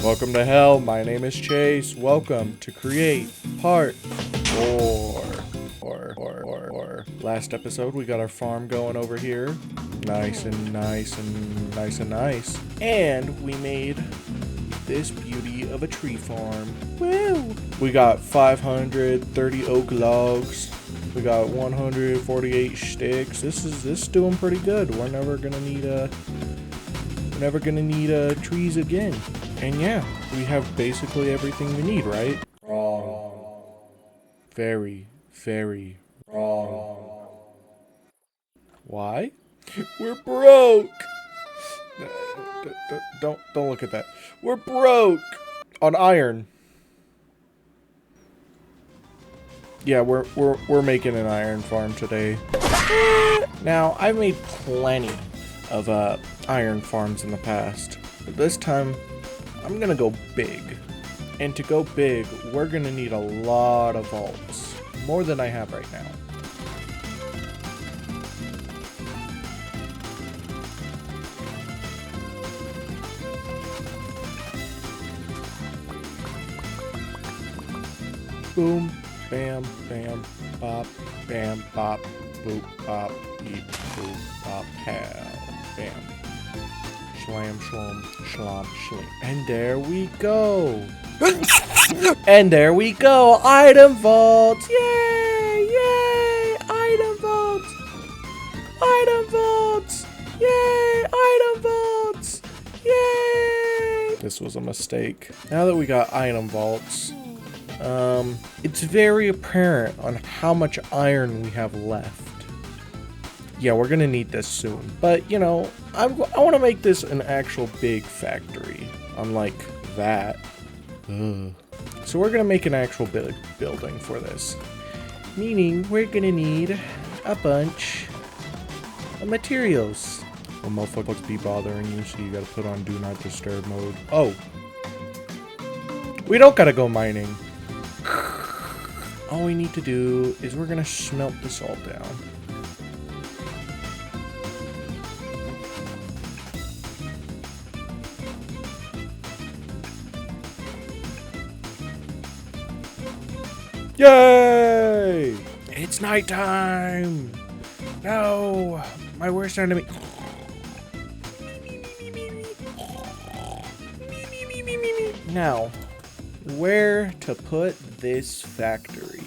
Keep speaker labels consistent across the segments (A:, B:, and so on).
A: Welcome to hell. My name is Chase. Welcome to Create Part 4. Last episode, we got our farm going over here. Nice. And we made this beauty of a tree farm. Woo! We got 530 oak logs. We got 148 sticks. This is doing pretty good. We're never gonna need trees again. And yeah, we have basically everything we need, right? Wrong. Very wrong. Why? We're broke. Don't look at that. We're broke on iron. Yeah, we're making an iron farm today. Now, I've made plenty of iron farms in the past, but this time I'm gonna go big. And to go big, we're gonna need a lot of vaults, more than I have right now. Boom, bam, bam, bop, bam, bop, boop, bop, beep, boop, bop, pow, bam. Slam, shlom, shlom, shlim. And there we go. And there we go. Item vaults. Yay! Yay! Item vaults. Item vaults. Yay! Item vaults. Yay! This was a mistake. Now that we got item vaults, it's very apparent on how much iron we have left. Yeah, we're gonna need this soon. But, you know, I want to make this an actual big factory, unlike that. So we're gonna make an actual big building for this. Meaning, we're gonna need a bunch of materials. Well, motherfuckers be bothering you, so you gotta put on Do Not Disturb mode. Oh. We don't gotta go mining. All we need to do is we're gonna smelt this all down. Yay! It's nighttime! No! My worst enemy. Now, where to put this factory?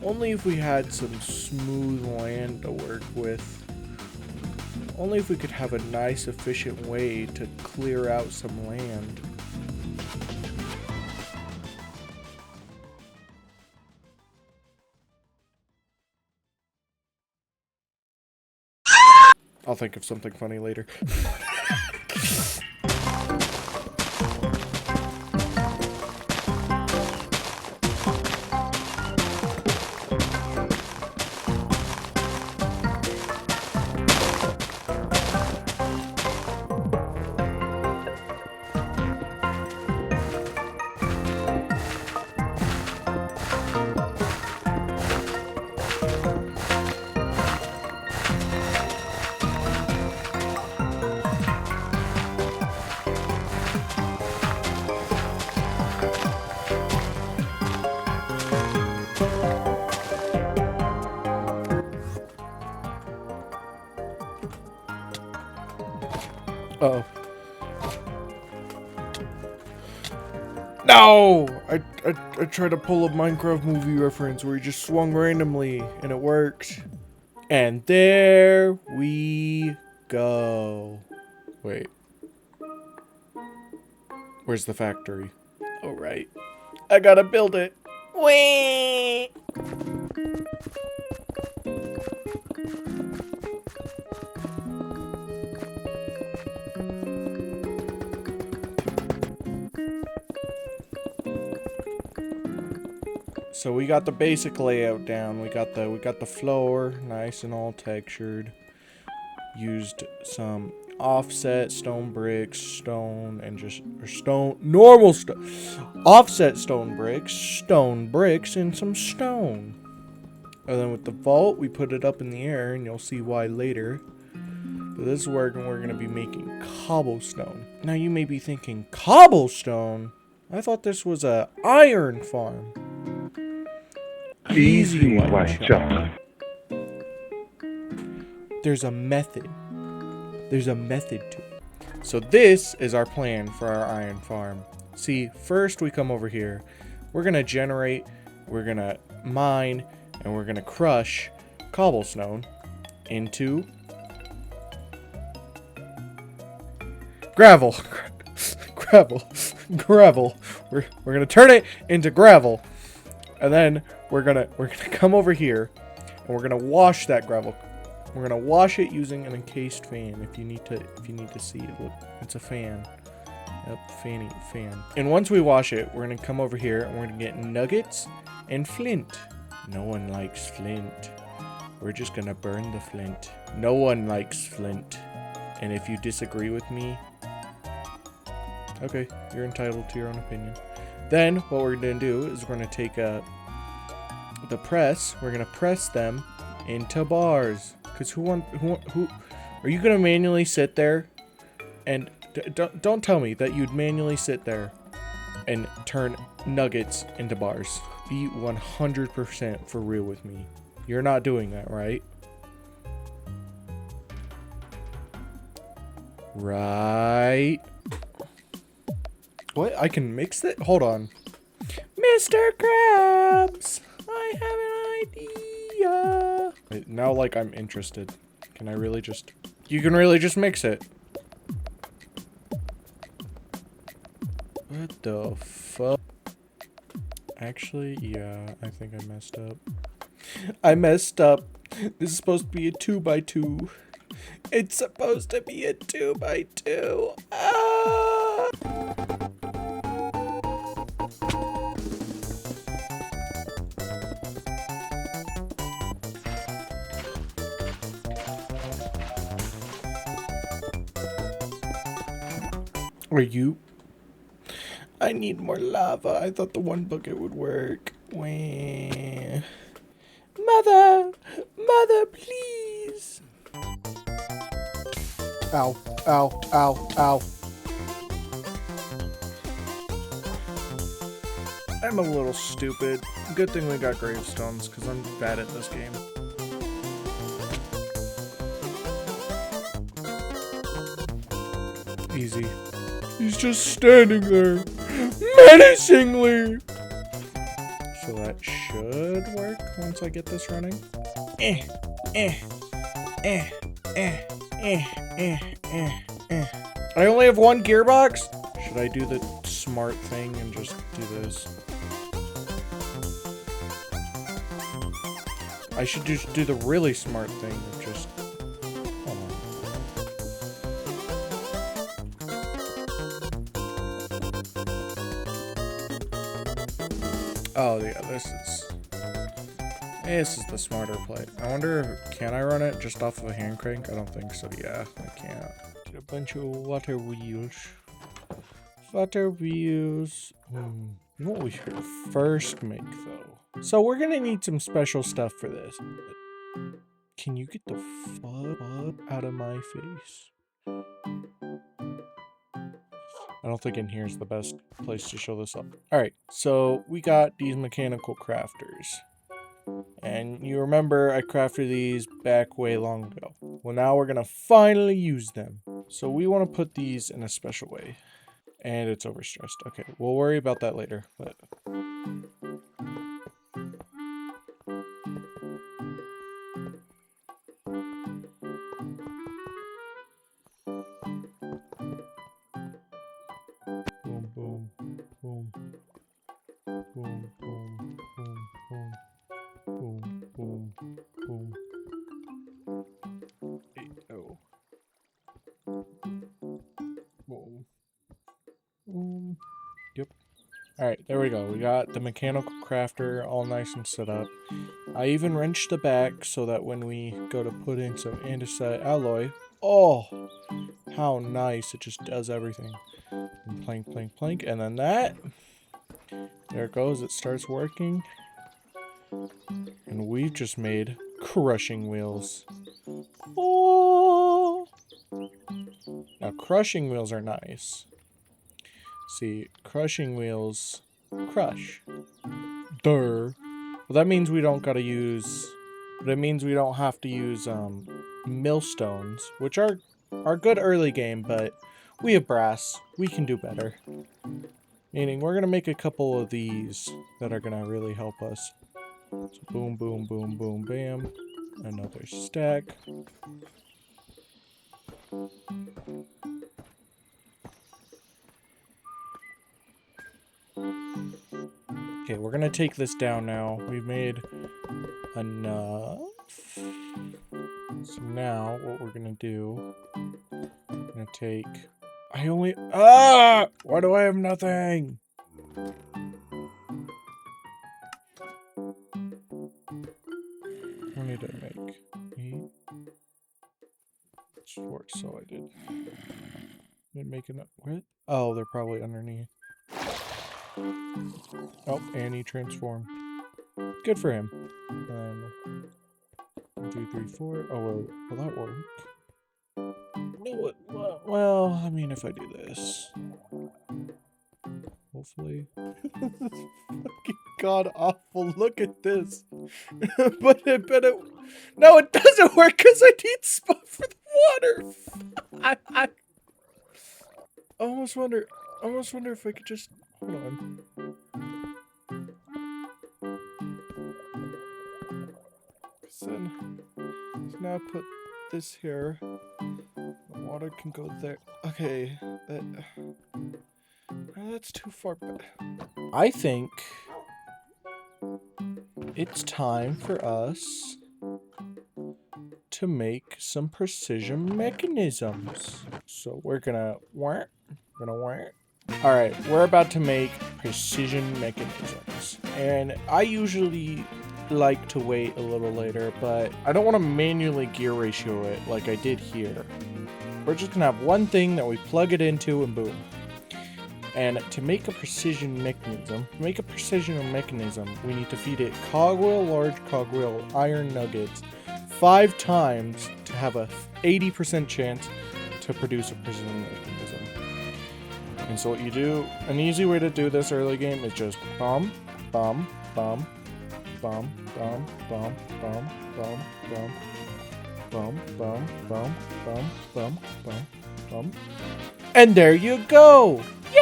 A: Only if we had some smooth land to work with. Only if we could have a nice, efficient way to clear out some land. I'll think of something funny later. Uh-oh. No! I tried to pull a Minecraft movie reference where he just swung randomly, and it worked. And there we go. Wait. Where's the factory? Oh, right. I gotta build it. Whee! So we got the basic layout down. We got the floor nice and all textured. Used some offset stone bricks, stone, and just normal stone. Offset stone bricks, and some stone. And then with the vault, we put it up in the air, and you'll see why later. But this is where we're going to be making cobblestone. Now you may be thinking, cobblestone? I thought this was a iron farm. Easy, white chocolate. There's a method. There's a method to it. So this is our plan for our iron farm. See, first we come over here. We're going to generate, we're going to mine, and we're going to crush cobblestone into gravel. Gravel. We're going to turn it into gravel. And then we're going to come over here and we're going to wash that gravel. We're going to wash it using an encased fan. If you need to see it, look, it's a fan. Yep, fan. And once we wash it, we're going to come over here and we're going to get nuggets and flint. No one likes flint. We're just going to burn the flint. No one likes flint. And if you disagree with me, okay, you're entitled to your own opinion. Then what we're going to do is we're going to take the press. We're going to press them into bars. Because who are you going to manually sit there and don't tell me that you'd manually sit there and turn nuggets into bars. Be 100% for real with me. You're not doing that, right? Right. What? I can mix it? Hold on. Mr. Krabs, I have an idea. Wait, now, like, I'm interested. Can I really just... You can really just mix it. What the fuck? Actually, yeah, I think I messed up. I messed up. This is supposed to be a 2x2. It's supposed to be a 2x2. Ah! Are you? I need more lava. I thought the one bucket would work. Wah. Mother, please. Ow, ow, ow, ow. I'm a little stupid. Good thing we got gravestones, because I'm bad at this game. Easy. He's just standing there, menacingly. So that should work once I get this running. I only have one gearbox? Should I do the smart thing and just do this? I should just do the really smart thing of just... Hold on. Oh, yeah, this is the smarter play. I wonder, can I run it just off of a hand crank? I don't think so. Yeah, I can't. Get a bunch of water wheels. Water wheels. You know what we should first make, though? So we're gonna need some special stuff for this. Can you get the fuck out of my face? I don't think in here is the best place to show this up. Alright, so we got these mechanical crafters. And you remember I crafted these back way long ago. Well, now we're going to finally use them. So we want to put these in a special way. And it's overstressed. Okay, we'll worry about that later. But... Boom, boom, boom. Boom, boom, boom, boom. Boom, boom, boom. Oh. Boom. Boom. Yep. Alright, there we go. We got the mechanical crafter all nice and set up. I even wrenched the back so that when we go to put in some andesite alloy, oh, how nice. It just does everything. And plank, plank, plank. And then that. There it goes. It starts working. And we've just made crushing wheels. Oh! Now, crushing wheels are nice. See, crushing wheels crush. Durr. Well, that means we don't gotta use... That means we don't have to use, millstones, which are good early game, but we have brass. We can do better. Meaning, we're gonna make a couple of these that are gonna really help us. So boom, boom, boom, boom, bam. Another stack. Okay, we're gonna take this down now. We've made enough. So now, what we're gonna do... I'm gonna take... I only... Ah! Why do I have nothing? How many did I make? 8? Short, so I did. Didn't make enough. What? Oh, they're probably underneath. Oh, and he transformed. Good for him. 1, 2, 3, 4. Oh, will that work? Well, I mean, if I do this. Hopefully. This is fucking god awful. Look at this. but it. No, it doesn't work because I need spot for the water. I almost wonder if I could just hold on. So now put this here. The water can go there. Okay, that's too far back. I think it's time for us to make some precision mechanisms. So we're gonna work. Alright, we're about to make precision mechanisms. And I usually like to wait a little later, but I don't want to manually gear ratio it like I did here. We're just gonna have one thing that we plug it into and boom. And to make a precision mechanism, we need to feed it cogwheel, large cogwheel, iron nuggets 5 times to have a 80% chance to produce a precision mechanism. And so what you do, an easy way to do this early game is just bum, bum, bum, bum, bum, bum, bum, bum, bum, bum, bum, bum, bum, bum, bum, bum. And there you go! Yay!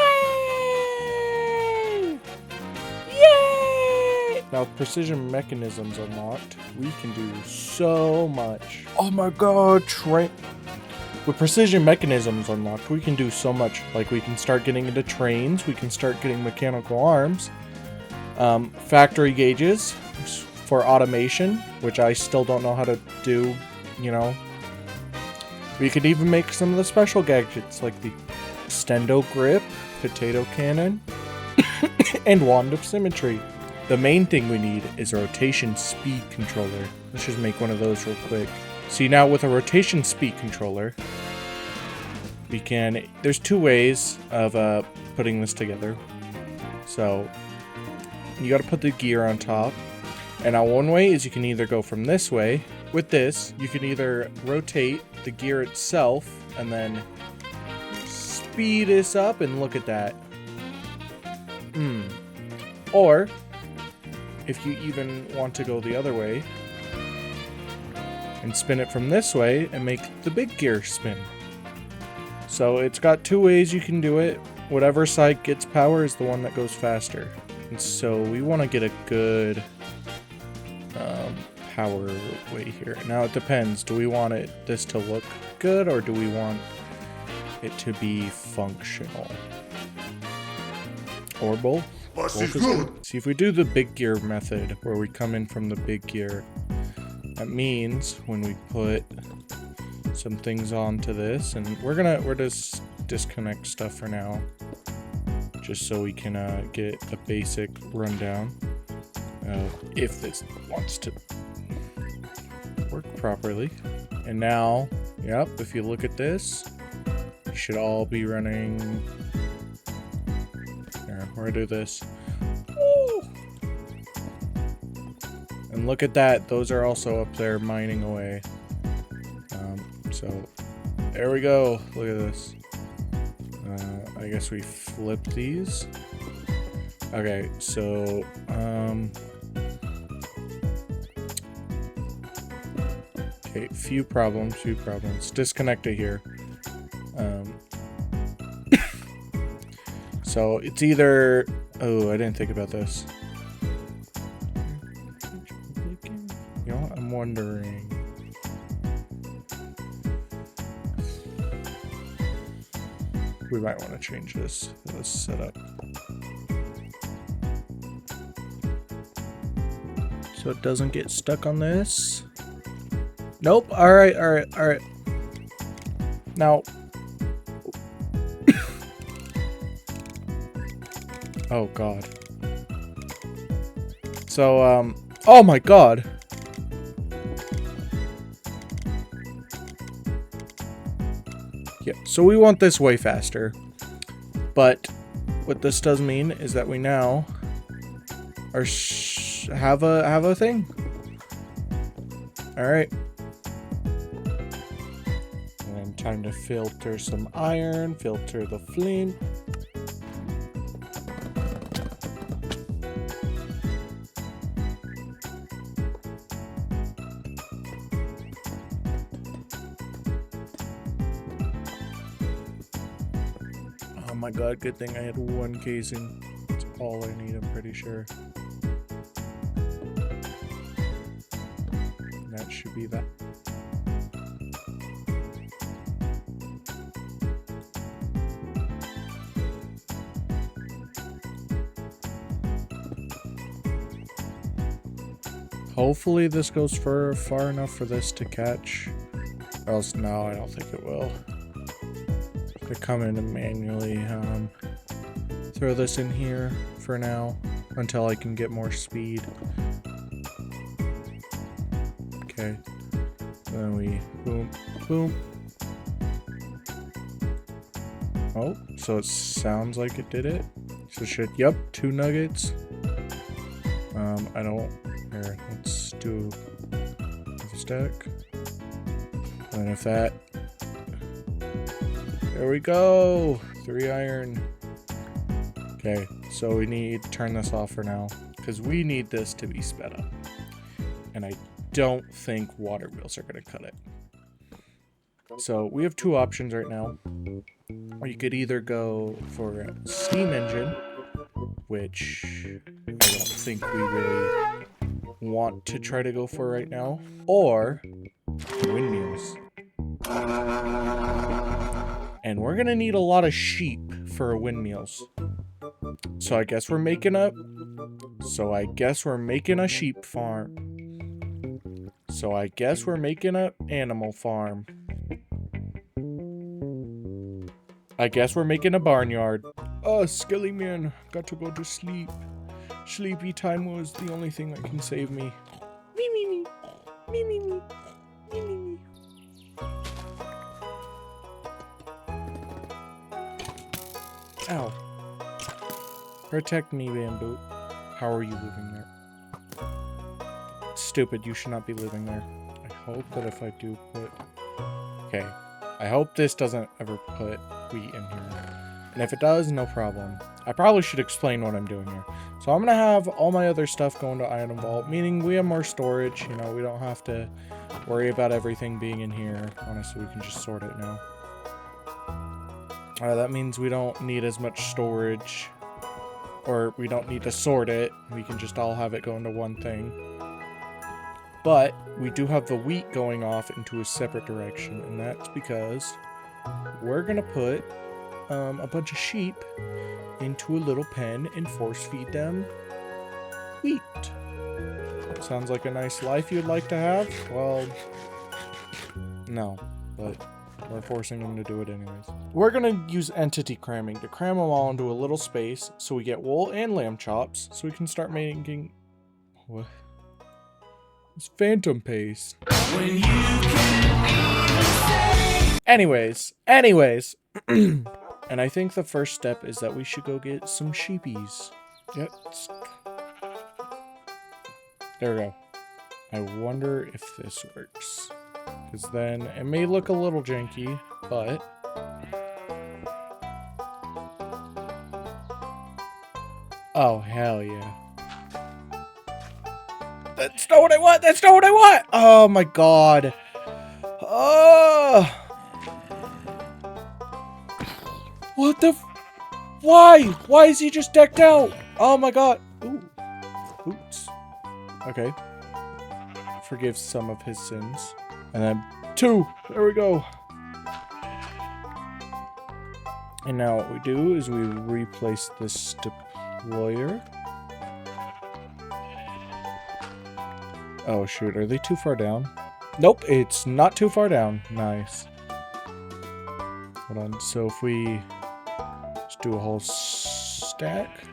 A: Yay! Now with precision mechanisms unlocked, we can do so much. Oh my god, with precision mechanisms unlocked, we can do so much. Like, we can start getting into trains, we can start getting mechanical arms, factory gauges for automation, which I still don't know how to do, you know. We could even make some of the special gadgets, like the Stendo Grip, Potato Cannon, and Wand of Symmetry. The main thing we need is a rotation speed controller. Let's just make one of those real quick. See, now with a rotation speed controller, we can... There's 2 ways of putting this together. So, you gotta put the gear on top. And now one way is you can either go from this way. With this, you can either rotate the gear itself and then speed this up, and look at that. Or, if you even want to go the other way and spin it from this way and make the big gear spin. So it's got 2 ways you can do it. Whatever side gets power is the one that goes faster. And so we want to get a good power way here. Now it depends. Do we want this to look good, or do we want it to be functional? Or both? Both is good. See, if we do the big gear method, where we come in from the big gear, that means when we put some things onto this, and we're just disconnect stuff for now, just so we can get a basic rundown if this wants to work properly. And now, yep, if you look at this, you should all be running. Here, we're gonna do this. Woo! look at that. Those are also up there mining away. So there we go. Look at this. I guess we flip these. Okay, so okay, few problems. Disconnect it here. So it's either, oh, I didn't think about this. You know what? I'm wondering. We might want to change this setup. So it doesn't get stuck on this. Nope. All right. Now. Oh, God. So, oh my God. Yeah, so we want this way faster. But what this does mean is that we now are have a thing. All right. And time to filter some iron, filter the flint. Oh my God, good thing I had one casing. That's all I need, I'm pretty sure. And that should be that. Hopefully this goes far enough for this to catch. Or else, no, I don't think it will. To come in and manually throw this in here for now until I can get more speed. Okay. Then we boom, boom. Oh, so it sounds like it did it. So should, yep, 2 nuggets. I don't, here, let's do a stack. And if that, there we go, 3 iron. Okay, so we need to turn this off for now because we need this to be sped up. And I don't think water wheels are gonna cut it. So we have 2 options right now. Or you could either go for a steam engine, which I don't think we really want to try to go for right now, or windmills. And we're gonna need a lot of sheep for windmills. So I guess we're making a sheep farm. So I guess we're making an animal farm. I guess we're making a barnyard. Oh, Skelly man, got to go to sleep. Sleepy time was the only thing that can save me. Me, me, me. Me, me, me. Me, me, me. Ow. Protect me, bamboo. How are you living there? Stupid, you should not be living there. I hope that if I do put... Okay. I hope this doesn't ever put wheat in here. And if it does, no problem. I probably should explain what I'm doing here. So I'm going to have all my other stuff going to item vault, meaning we have more storage. You know, we don't have to worry about everything being in here. Honestly, we can just sort it now. That means we don't need as much storage. Or we don't need to sort it. We can just all have it go into one thing. But we do have the wheat going off into a separate direction. And that's because we're going to put a bunch of sheep into a little pen and force feed them wheat. Sounds like a nice life you'd like to have? Well, no, but we're forcing them to do it anyways. We're gonna use entity cramming to cram them all into a little space so we get wool and lamb chops so we can start making... What? It's phantom paste. Anyways. And I think the first step is that we should go get some sheepies. Yep. There we go. I wonder if this works. Because then it may look a little janky, but... Oh, hell yeah. That's not what I want! That's not what I want! Oh my god. Oh! What the f... Why? Why is he just decked out? Oh my god. Ooh. Oops. Okay. Forgive some of his sins. And then 2. There we go. And now what we do is we replace this deployer. Oh shoot, are they too far down? Nope, it's not too far down. Nice. Hold on, so if we just do a whole stack,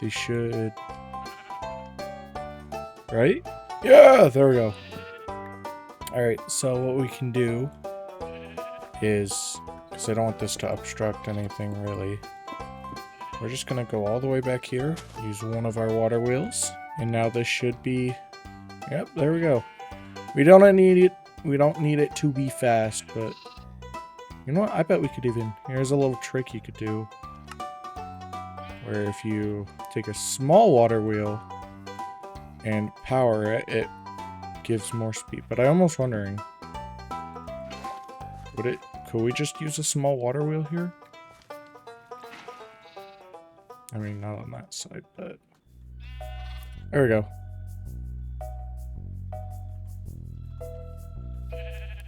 A: they should... Right? Yeah, there we go. Alright, so what we can do is, because I don't want this to obstruct anything really, we're just going to go all the way back here, use one of our water wheels, and now this should be, yep, there we go. We don't need it to be fast, but you know what, I bet we could even, here's a little trick you could do, where if you take a small water wheel and power it, it gives more speed. But I'm almost wondering, could we just use a small water wheel here? I mean, not on that side, but there we go.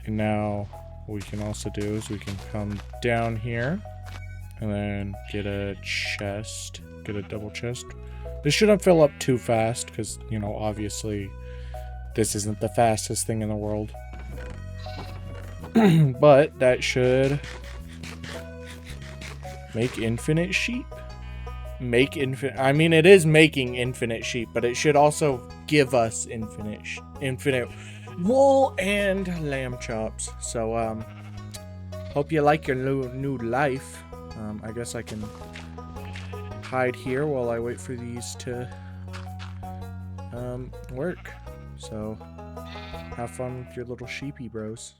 A: And now what we can also do is we can come down here and then get a chest, get a double chest. This shouldn't fill up too fast because, you know, obviously this isn't the fastest thing in the world. But that should make infinite sheep. I mean, it is making infinite sheep, but it should also give us infinite wool and lamb chops. So, hope you like your new life. I guess I can hide here while I wait for these to work. So, have fun with your little sheepy bros.